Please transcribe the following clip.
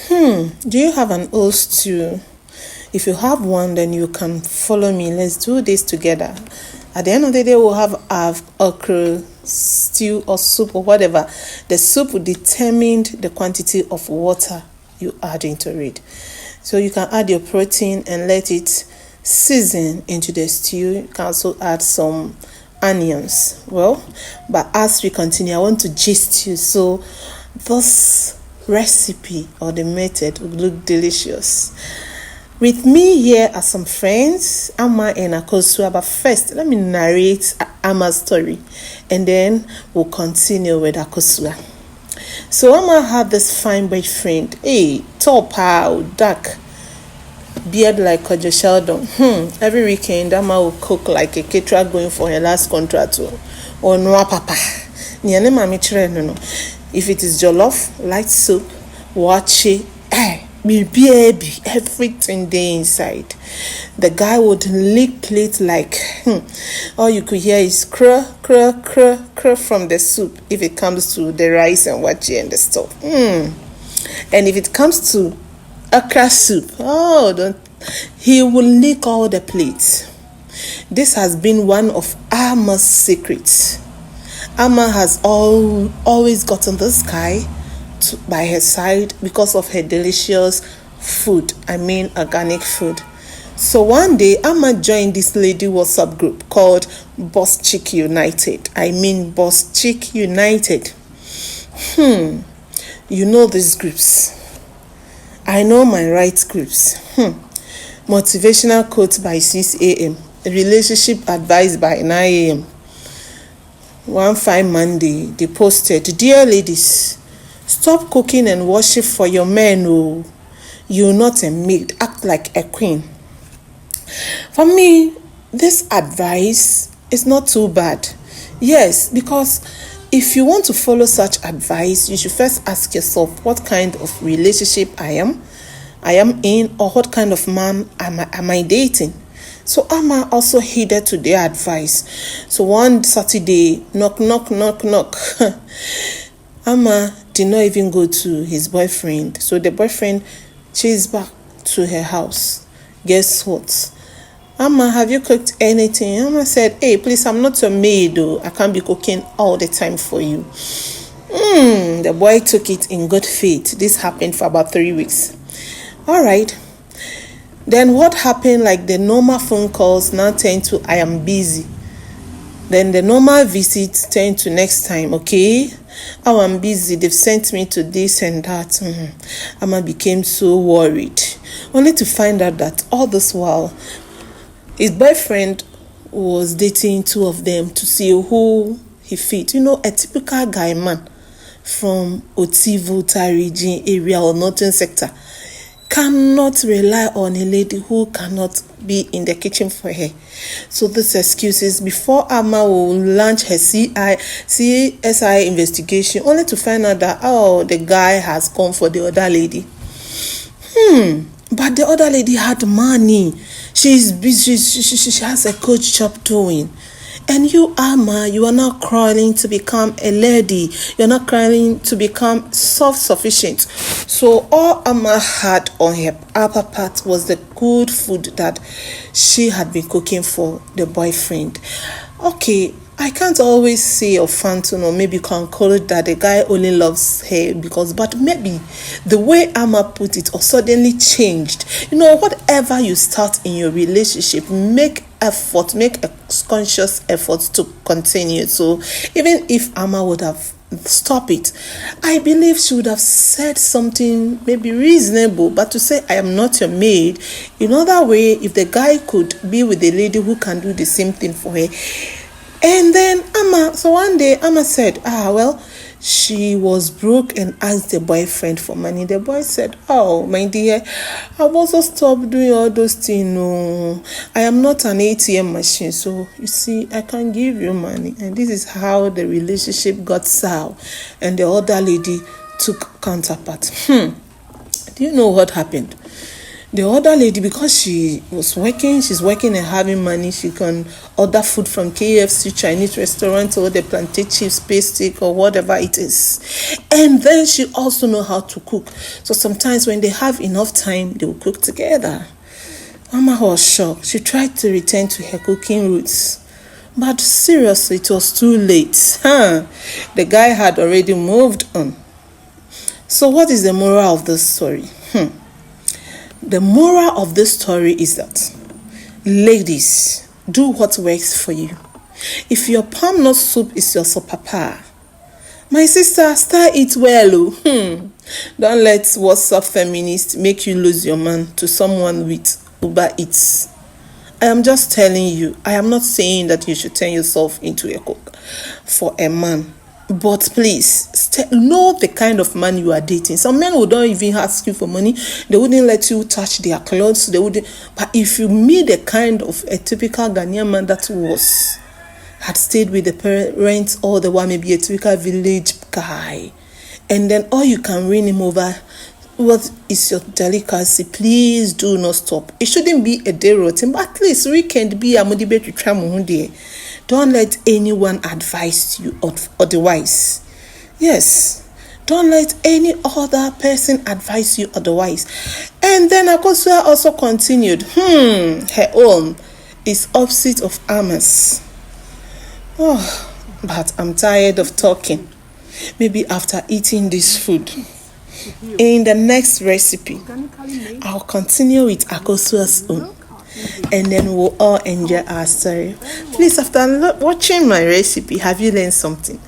Do you have an old stew? If you have one, then you can follow me. Let's do this together. At the end of the day, we'll have okra, stew or soup or whatever. The soup will determine the quantity of water you add into it. So you can add your protein and let it season into the stew. You can also add some onions. Well, but as we continue, I want to gist you. So this recipe or the method will look delicious. With me here are some friends, Amma and Akosua. But first, let me narrate Amma's story, and then we'll continue with Akosua. So Amma had this fine boyfriend, tall, dark, beard like Kojo Sheldon. Every weekend, Amma will cook like a caterer going for her last contract. Or no papa. If it is jollof, light soup, wachi, baby, everything there inside. The guy would lick plate like all you could hear is cr from the soup if it comes to the rice and wachi and the stuff. And if it comes to okra soup, he will lick all the plates. This has been one of Amma's secrets. Amma has always gotten this guy by her side because of her delicious food. Organic food. So one day, Amma joined this lady WhatsApp group called Boss Chick United. Boss Chick United. You know these groups. I know my rights groups. Motivational quote by 6 a.m. Relationship advice by 9 a.m. One fine Monday, they posted, "Dear ladies, stop cooking and washing for your men. Oh, you're not a maid. Act like a queen." For me, this advice is not too bad. Yes, because if you want to follow such advice, you should first ask yourself what kind of relationship I am in, or what kind of man am I dating. So Amma also heeded to their advice. So one Saturday, knock. Amma did not even go to his boyfriend. So the boyfriend chased back to her house. Guess what? "Amma, have you cooked anything?" Amma said, "Hey, please, I'm not your maid though. I can't be cooking all the time for you." The boy took it in good faith. This happened for about 3 weeks. All right. Then what happened, like the normal phone calls now turned to "I am busy." Then the normal visits turned to "next time, okay? Oh, I'm busy. They've sent me to this and that." Amma became so worried, only to find out that all this while, his boyfriend was dating two of them to see who he fit. A typical guy man from Otivo, Tarijin area or northern sector cannot rely on a lady who cannot be in the kitchen for her. So these excuses before Amma will launch her CSI investigation, only to find out that the guy has gone for the other lady. But the other lady had money. She's busy. She has a good job doing. And you, Amma, you are not crawling to become a lady. You're not crawling to become self-sufficient. So all Amma had on her upper part was the good food that she had been cooking for the boyfriend. Okay, I can't always say or phantom or maybe conclude that the guy only loves her but maybe the way Amma put it or suddenly changed. Whatever you start in your relationship, make a conscious effort to continue. So even if Amma would have stopped it, I believe she would have said something maybe reasonable, but to say "I am not your maid," in other way, if the guy could be with a lady who can do the same thing for her. And then so one day Amma said, she was broke and asked the boyfriend for money. The boy said, "Oh, my dear, I've also stopped doing all those things. No, I am not an ATM machine. So, you see, I can give you money." And this is how the relationship got sour. And the other lady took counterpart. Do you know what happened? The other lady, because she's working and having money, she can order food from KFC, Chinese restaurant, or the plantain chips, steak, or whatever it is. And then she also know how to cook. So sometimes when they have enough time, they will cook together. Mama was shocked. She tried to return to her cooking roots. But seriously, it was too late. The guy had already moved on. So what is the moral of this story? The moral of this story is that, ladies, do what works for you. If your palm nut soup is your papa, my sister, start it well. Don't let WhatsApp feminists make you lose your man to someone with Uber Eats. I am just telling you, I am not saying that you should turn yourself into a cook for a man. But please, know the kind of man you are dating. Some men would not even ask you for money. They wouldn't let you touch their clothes. They wouldn't. But if you meet the kind of a typical Ghanaian man that had stayed with the parents, or the one maybe a typical village guy, and then all you can win him over, what is your delicacy? Please do not stop. It shouldn't be a day routine, but at least weekend be a motivate to try muhunde. Don't let anyone advise you otherwise. Yes. Don't let any other person advise you otherwise. And then Akosua also continued, her own is opposite of Amos. Oh, but I'm tired of talking. Maybe after eating this food. In the next recipe, I'll continue with Akosua's own. And then we'll all enjoy our story. Please, after watching my recipe, have you learned something?